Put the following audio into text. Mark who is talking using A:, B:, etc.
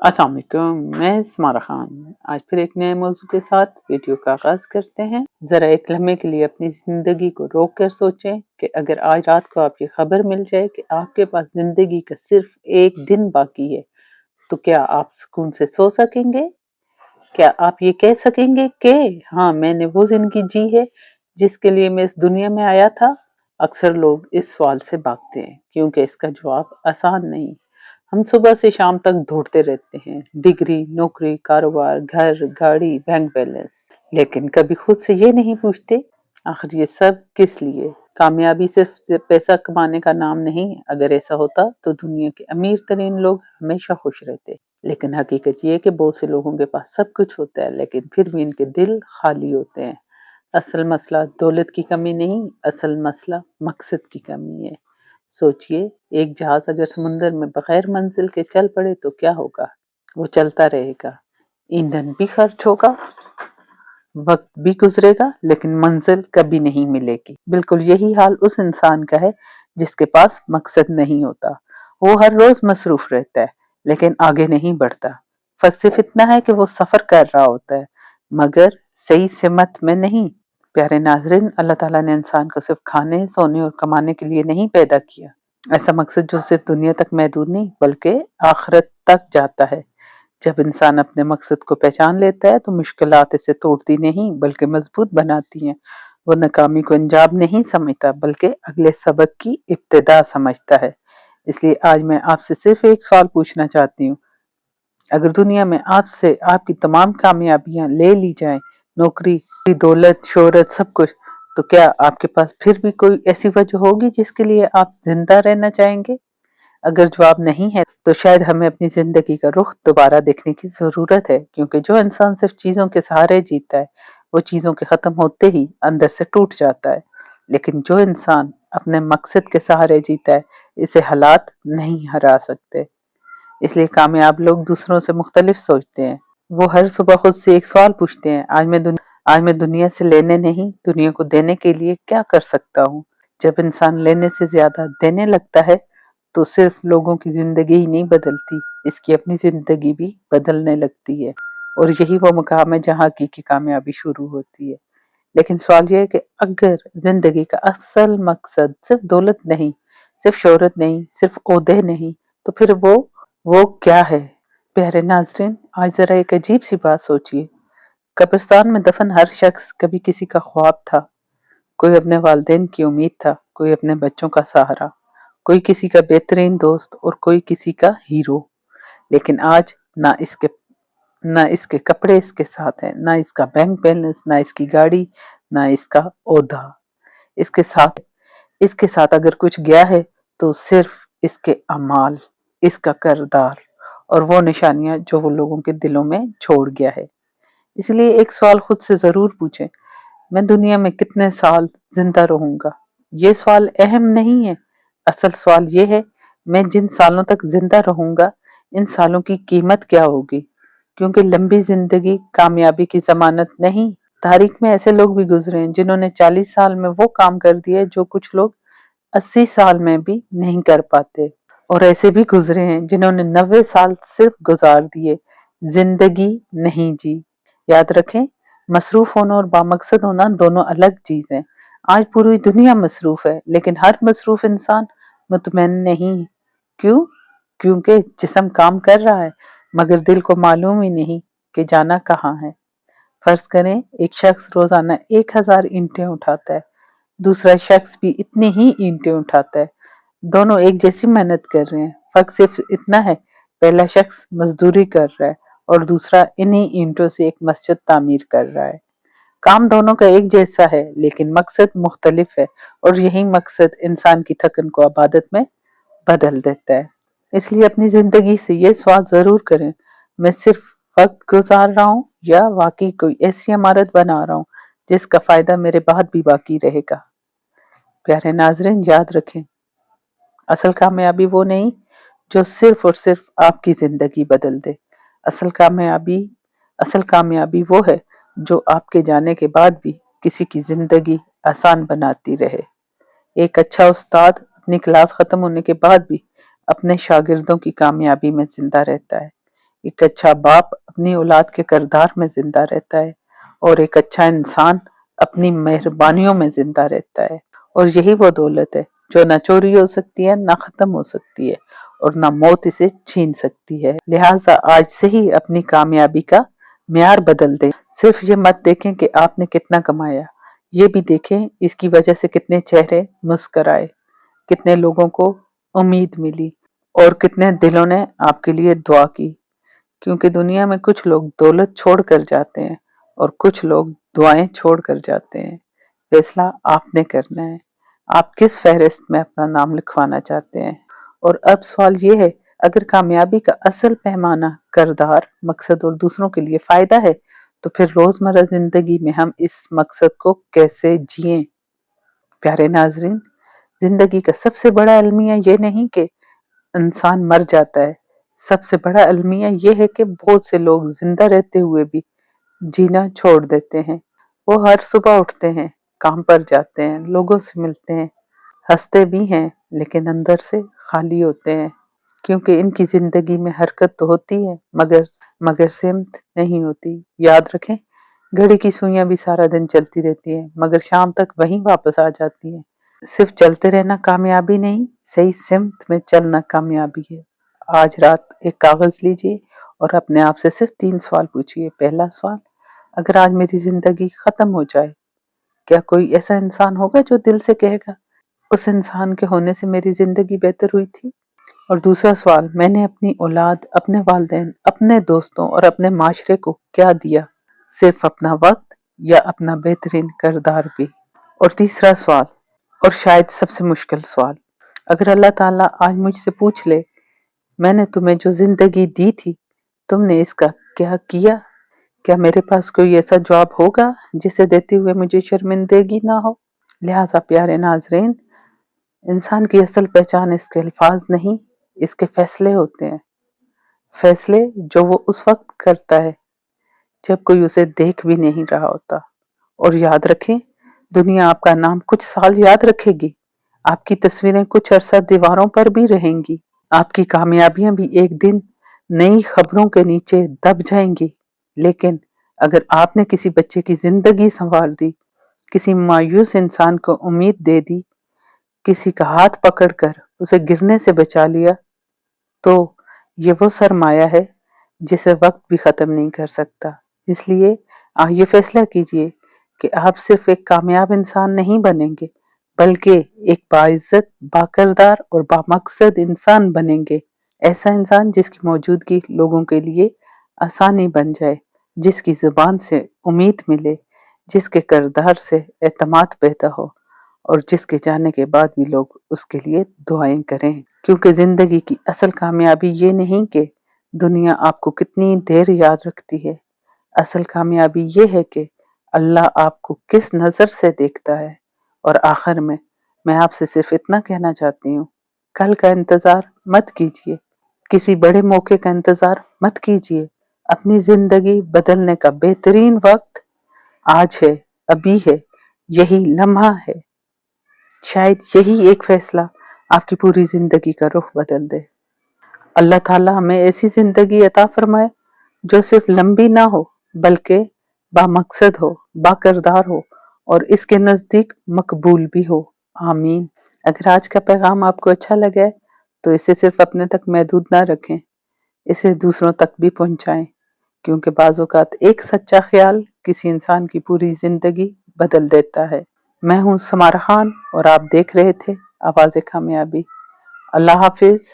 A: अस्सलाम वालेकुम, मैं स्मारा खान। आज फिर एक नए मौजू के साथ वीडियो का आगाज करते हैं। जरा एक लम्हे के लिए अपनी जिंदगी को रोक कर सोचें कि अगर आज रात को आपकी खबर मिल जाए कि आपके पास जिंदगी का सिर्फ एक दिन बाकी है, तो क्या आप सुकून से सो सकेंगे? क्या आप ये कह सकेंगे कि हाँ, मैंने वो जिंदगी जी है जिसके लिए मैं इस दुनिया में आया था? अक्सर लोग इस सवाल से भागते हैं क्योंकि इसका जवाब आसान नहीं। हम सुबह से शाम तक ढूंढते रहते हैं, डिग्री, नौकरी, कारोबार, घर, गाड़ी, बैंक बैलेंस, लेकिन कभी खुद से ये नहीं पूछते आखिर ये सब किस लिए? कामयाबी सिर्फ पैसा कमाने का नाम नहीं। अगर ऐसा होता तो दुनिया के अमीर तरीन लोग हमेशा खुश रहते। लेकिन हकीकत ये है कि बहुत से लोगों के पास सब कुछ होता है लेकिन फिर भी इनके दिल खाली होते हैं। असल मसला दौलत की कमी नहीं, असल मसला मकसद की कमी है। सोचिए, एक जहाज अगर समुंदर में बगैर मंजिल के चल पड़े तो क्या होगा? वो चलता रहेगा, ईंधन भी खर्च होगा, वक्त भी गुजरेगा, लेकिन मंजिल कभी नहीं मिलेगी। बिल्कुल यही हाल उस इंसान का है जिसके पास मकसद नहीं होता। वो हर रोज मसरूफ रहता है लेकिन आगे नहीं बढ़ता। फर्क सिर्फ इतना है कि वो सफर कर रहा होता है मगर सही सिमत में नहीं। प्यारे नाजरीन, अल्लाह ताला ने इंसान को सिर्फ खाने, सोने और कमाने के लिए नहीं पैदा किया। ऐसा मकसद जो सिर्फ दुनिया तक महदूद नहीं बल्कि आखिरत तक जाता है। जब इंसान अपने मकसद को पहचान लेता है तो मुश्किलात इसे तोड़ती नहीं बल्कि मजबूत बनाती हैं। वो नाकामी को अंजाम नहीं समझता बल्कि अगले सबक की इब्तिदा समझता है। इसलिए आज मैं आपसे सिर्फ एक सवाल पूछना चाहती हूँ। अगर दुनिया में आपसे आपकी तमाम कामयाबियां ले ली जाएं, नौकरी, दौलत, शोहरत, सब कुछ, तो क्या आपके पास फिर भी कोई ऐसी वजह होगी जिसके लिए आप जिंदा रहना चाहेंगे? अगर जवाब नहीं है तो शायद हमें अपनी जिंदगी का रुख दोबारा देखने की जरूरत है, क्योंकि जो इंसान सिर्फ चीजों के सहारे जीता है वो चीजों के खत्म होते ही अंदर से टूट जाता है। लेकिन जो इंसान अपने मकसद के सहारे जीता है इसे हालात नहीं हरा सकते। इसलिए कामयाब लोग दूसरों से मुख्तलिफ सोचते हैं। वो हर सुबह खुद से एक सवाल पूछते हैं, आज मैं दुनिया से लेने नहीं दुनिया को देने के लिए क्या कर सकता हूँ? जब इंसान लेने से ज्यादा देने लगता है तो सिर्फ लोगों की जिंदगी ही नहीं बदलती, इसकी अपनी जिंदगी भी बदलने लगती है। और यही वो मुकाम है जहाँ की कामयाबी शुरू होती है। लेकिन सवाल यह है कि अगर जिंदगी का असल मकसद सिर्फ दौलत नहीं, सिर्फ शोहरत नहीं, सिर्फ ओहदे नहीं, तो फिर वो क्या है? प्यारे नाजरीन, आज जरा एक अजीब सी बात सोचिए। कब्रिस्तान में दफन हर शख्स कभी किसी का ख्वाब था। कोई अपने वालिदैन की उम्मीद था, कोई अपने बच्चों का सहारा, कोई किसी का बेहतरीन दोस्त और कोई किसी का हीरो। लेकिन आज ना इसके कपड़े इसके साथ हैं, ना इसका बैंक बैलेंस, ना इसकी गाड़ी, ना इसका ओहदा। इसके साथ इसके साथ अगर कुछ गया है तो सिर्फ इसके अमाल, इसका किरदार और वो निशानियां जो वो लोगों के दिलों में छोड़ गया है। इसलिए एक सवाल खुद से जरूर पूछें, मैं दुनिया में कितने साल जिंदा रहूंगा? ये सवाल अहम नहीं है। असल सवाल ये है, मैं जिन सालों तक जिंदा रहूंगा इन सालों की कीमत क्या होगी? क्योंकि लंबी जिंदगी कामयाबी की जमानत नहीं। तारीख में ऐसे लोग भी गुजरे हैं जिन्होंने 40 साल में वो काम कर दिए जो कुछ लोग 80 साल में भी नहीं कर पाते। और ऐसे भी गुजरे हैं जिन्होंने 90 साल सिर्फ गुजार दिए, जिंदगी नहीं जी। याद रखें, मसरूफ होना और बामकसद होना दोनों अलग चीज हैं। आज पूरी दुनिया मसरूफ है लेकिन हर मसरूफ इंसान मुतमैन नहीं। क्यों? क्योंकि जिस्म काम कर रहा है मगर दिल को मालूम ही नहीं कि जाना कहाँ है। फर्ज करें एक शख्स रोजाना 1000 ईंटें उठाता है, दूसरा शख्स भी इतनी ही ईंटें उठाता है। दोनों एक जैसी मेहनत कर रहे हैं, फर्क सिर्फ इतना है, पहला शख्स मजदूरी कर रहा है और दूसरा इन्हीं ईंटों से एक मस्जिद तामीर कर रहा है। काम दोनों का एक जैसा है लेकिन मकसद मुख्तलिफ है, और यही मकसद इंसान की थकन को इबादत में बदल देता है। इसलिए अपनी जिंदगी से ये सवाल जरूर करें, मैं सिर्फ वक्त गुजार रहा हूँ या वाकई कोई ऐसी इमारत बना रहा हूँ जिसका फायदा मेरे बाद भी बाकी रहेगा। प्यारे नाजरीन, याद रखें, असल कामयाबी वो नहीं जो सिर्फ और सिर्फ आपकी जिंदगी बदल दे। असल कामयाबी असल कामयाबी वो है जो आपके जाने के बाद भी किसी की जिंदगी आसान बनाती रहे। एक अच्छा उस्ताद अपनी क्लास खत्म होने के बाद भी अपने शागिर्दों की कामयाबी में जिंदा रहता है। एक अच्छा बाप अपनी औलाद के किरदार में जिंदा रहता है और एक अच्छा इंसान अपनी मेहरबानियों में जिंदा रहता है। और यही वो दौलत है जो न चोरी हो सकती है, न खत्म हो सकती है और न मौत इसे छीन सकती है। लिहाजा आज से ही अपनी कामयाबी का म्यार बदल दें। सिर्फ ये मत देखें कि आपने कितना कमाया, ये भी देखें इसकी वजह से कितने चेहरे मुस्कराए, कितने लोगों को उम्मीद मिली और कितने दिलों ने आपके लिए दुआ की। क्योंकि दुनिया में कुछ लोग दौलत छोड़ कर जाते हैं और कुछ लोग दुआएं छोड़ कर जाते हैं। फैसला आपने करना है, आप किस फहरिस्त में अपना नाम लिखवाना चाहते हैं। और अब सवाल ये है, अगर कामयाबी का असल पैमाना किरदार, मकसद और दूसरों के लिए फायदा है, तो फिर रोजमर्रा जिंदगी में हम इस मकसद को कैसे जिएं। प्यारे नाजरीन, जिंदगी का सबसे बड़ा अलमिया ये नहीं कि इंसान मर जाता है, सबसे बड़ा अलमिया ये है कि बहुत से लोग जिंदा रहते हुए भी जीना छोड़ देते हैं। वो हर सुबह उठते हैं, काम पर जाते हैं, लोगों से मिलते हैं, हंसते भी हैं, लेकिन अंदर से खाली होते हैं। क्योंकि इनकी जिंदगी में हरकत तो होती है मगर सिमत नहीं होती। याद रखें, घड़ी की सुइयां भी सारा दिन चलती रहती हैं मगर शाम तक वहीं वापस आ जाती हैं। सिर्फ चलते रहना कामयाबी नहीं, सही सिमत में चलना कामयाबी है। आज रात एक कागज लीजिए और अपने आप से सिर्फ 3 सवाल पूछिए। पहला सवाल, अगर आज मेरी जिंदगी खत्म हो जाए, क्या कोई ऐसा इंसान होगा जो दिल से कहेगा उस इंसान के होने से मेरी जिंदगी बेहतर हुई थी। और दूसरा सवाल, मैंने अपनी औलाद, अपने वालिदैन, अपने दोस्तों और अपने माशरे को क्या दिया, सिर्फ अपना वक्त या अपना बेहतरीन किरदार भी। और तीसरा सवाल, और शायद सबसे मुश्किल सवाल, अगर अल्लाह ताला आज मुझसे पूछ ले, मैंने तुम्हें जो जिंदगी दी थी, तुमने इसका क्या किया, क्या मेरे पास कोई ऐसा जवाब होगा जिसे देते हुए मुझे शर्मिंदगी ना हो। लिहाजा प्यारे नाजरीन, इंसान की असल पहचान इसके अल्फाज नहीं, इसके फैसले होते हैं। फैसले जो वो उस वक्त करता है जब कोई उसे देख भी नहीं रहा होता। और याद रखें, दुनिया आपका नाम कुछ साल याद रखेगी, आपकी तस्वीरें कुछ अरसा दीवारों पर भी रहेंगी, आपकी कामयाबियां भी एक दिन नई खबरों के नीचे दब जाएंगी। लेकिन अगर आपने किसी बच्चे की जिंदगी संवार दी, किसी मायूस इंसान को उम्मीद दे दी, किसी का हाथ पकड़कर उसे गिरने से बचा लिया, तो ये वो सरमाया है जिसे वक्त भी खत्म नहीं कर सकता। इसलिए ये फैसला कीजिए कि आप सिर्फ एक कामयाब इंसान नहीं बनेंगे, बल्कि एक बाइज्जत, बाकिरदार और बामकसद इंसान बनेंगे। ऐसा इंसान जिसकी मौजूदगी लोगों के लिए आसानी बन जाए, जिसकी जुबान से उम्मीद मिले, जिसके किरदार से एतमाद पैदा हो और जिसके जाने के बाद भी लोग उसके लिए दुआएं करें। क्योंकि जिंदगी की असल कामयाबी ये नहीं कि दुनिया आपको कितनी देर याद रखती है, असल कामयाबी ये है कि अल्लाह आपको किस नजर से देखता है। और आखिर में मैं आपसे सिर्फ इतना कहना चाहती हूँ, कल का इंतजार मत कीजिए, किसी बड़े मौके का इंतजार मत कीजिए। अपनी जिंदगी बदलने का बेहतरीन वक्त आज है, अभी है, यही लम्हा है। शायद यही एक फैसला आपकी पूरी जिंदगी का रुख बदल दे। अल्लाह ताला हमें ऐसी जिंदगी अता फरमाए जो सिर्फ लंबी ना हो, बल्कि बामकसद हो, बाकिरदार हो और इसके नजदीक मकबूल भी हो। आमीन। अगर आज का पैगाम आपको अच्छा लगा है तो इसे सिर्फ अपने तक महदूद ना रखें, इसे दूसरों तक भी पहुंचाएं। क्योंकि बाज़ औक़ात एक सच्चा ख्याल किसी इंसान की पूरी जिंदगी बदल देता है। मैं हूँ समारा खान और आप देख रहे थे आवाज़ कामयाबी। अल्लाह हाफिज।